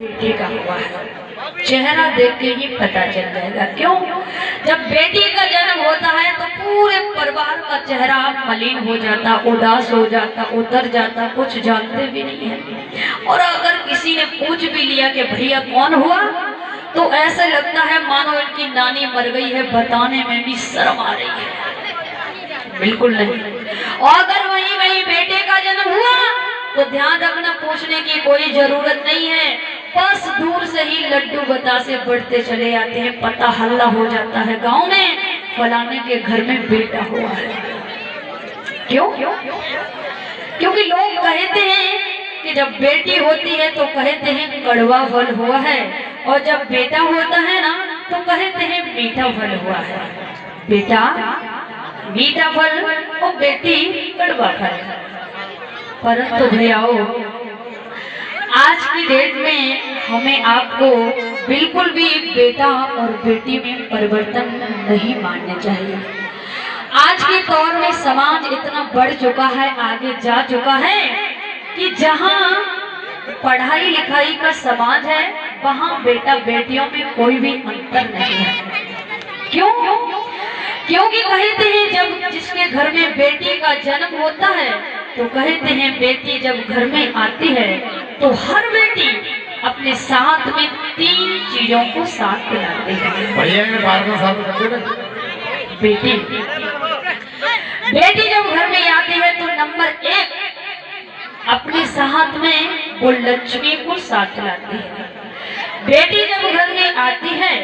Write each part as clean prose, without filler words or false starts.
बेटी का हुआ है, चेहरा देख के ही पता चल जाएगा। क्यों? जब बेटी का जन्म होता है तो पूरे परिवार का चेहरा मलिन हो जाता, उदास हो जाता, उतर जाता, कुछ जानते भी नहीं है। और अगर किसी ने पूछ भी लिया कि भैया कौन हुआ, तो ऐसे लगता है मानो इनकी नानी मर गई है, बताने में भी शर्म आ रही है। बिल्कुल नहीं। और अगर वही बेटे का जन्म हुआ तो ध्यान रखना, पूछने की कोई जरूरत नहीं है, बस दूर से ही लड्डू बतासे बढ़ते चले आते हैं, पता हल्ला हो जाता है गांव में, फलाने के घर में बेटा हुआ है। क्यों? क्योंकि लोग कहते हैं कि जब बेटी होती है तो कहते हैं कड़वा फल हुआ है, और जब बेटा होता है ना तो कहते हैं मीठा फल हुआ है। बेटा मीठा फल और बेटी कड़वा फल। परंतु भैयाओ, आज की डेट में हमें आपको बिल्कुल भी बेटा और बेटी में परिवर्तन नहीं मानना चाहिए। आज के दौर में समाज इतना बढ़ चुका है, आगे जा चुका है कि जहां पढ़ाई लिखाई का समाज है वहां बेटा बेटियों में कोई भी अंतर नहीं है। क्यों? क्योंकि कहते हैं जब जिसके घर में बेटी का जन्म होता है तो कहते हैं बेटी जब घर में आती है तो हर बेटी अपने साथ में 3 चीजों को साथ लाती है। बेटी जब घर में आती है तो नंबर 1 अपने साथ में वो लक्ष्मी को साथ लाती है। बेटी जब घर में आती है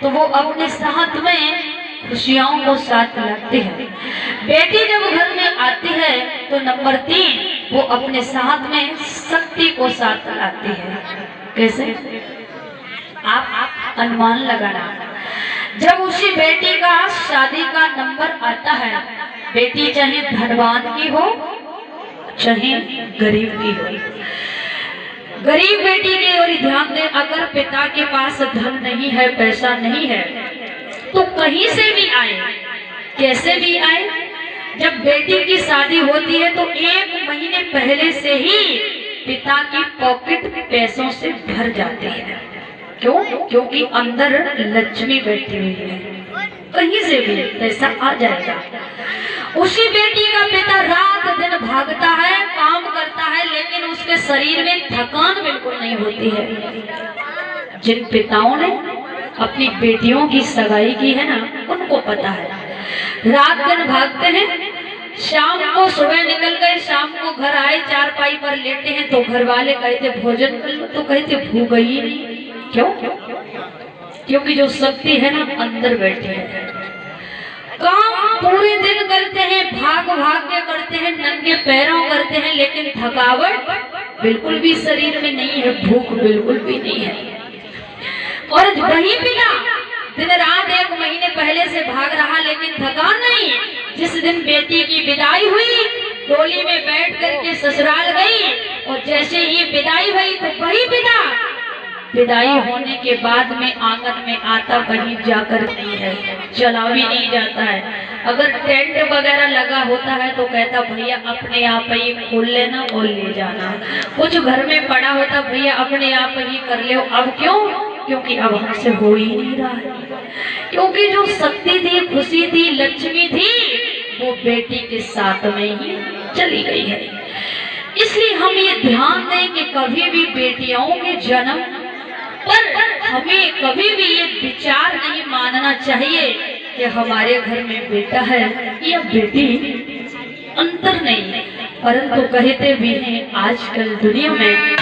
तो वो अपने साथ में खुशियों को साथ लाती है। बेटी जब घर में आती है तो नंबर 3 वो अपने साथ में शक्ति को साथ लाती है। कैसे? आप अनुमान लगाना। जब उसी बेटी का शादी का नंबर आता है, बेटी चाहे धनवान की हो चाहे गरीब की हो, गरीब बेटी की ओर ध्यान दें। अगर पिता के पास धन नहीं है, पैसा नहीं है, तो कहीं से भी आए, कैसे भी आए, जब बेटी की शादी होती है तो 1 महीने पहले से ही पिता की पॉकेट पैसों से भर जाती है। क्यों? क्योंकि अंदर लक्ष्मी बैठी हुई है, कहीं से भी पैसा आ जाएगा। उसी बेटी का पिता रात दिन भागता है, काम करता है, लेकिन उसके शरीर में थकान बिल्कुल नहीं होती है। जिन पिताओं ने अपनी बेटियों की सगाई की है ना, उनको पता है। रात दिन भागते हैं, शाम को सुबह निकल गए, शाम को घर आए, चारपाई पर लेटे हैं तो घर वाले कहते भोजन कर लो, तो कहते भूख गई नहीं। क्यों? क्योंकि जो शक्ति है ना अंदर बैठी है। काम पूरे दिन करते हैं, भाग भाग के करते हैं, नंगे पैरों करते हैं, लेकिन थकावट बिल्कुल भी शरीर में नहीं है, भूख बिल्कुल भी नहीं है। और वही पिता दिन रात 1 महीने पहले से भाग रहा, लेकिन थकान नहीं। जिस दिन बेटी की विदाई हुई, डोली में बैठ करके ससुराल गई, और जैसे ही विदाई हुई तो वही पिता विदाई होने के बाद में आंगन में आता कहीं जाकर नहीं है, चला भी नहीं जाता है। अगर टेंट वगैरह लगा होता है तो कहता भैया अपने आप ही खोल लेना और ले जाना। कुछ घर में पड़ा होता, भैया अपने आप ही कर ले। अब क्यों? क्योंकि अब हमसे हो ही नहीं रहा है। क्योंकि जो शक्ति थी, खुशी थी, लक्ष्मी थी, वो बेटी के साथ में ही चली गई है। इसलिए हम ये ध्यान दें कि कभी भी बेटियों के जन्म पर हमें कभी भी ये विचार नहीं मानना चाहिए कि हमारे घर में बेटा है या बेटी, अंतर नहीं। परंतु कहते भी हैं आजकल दुनिया में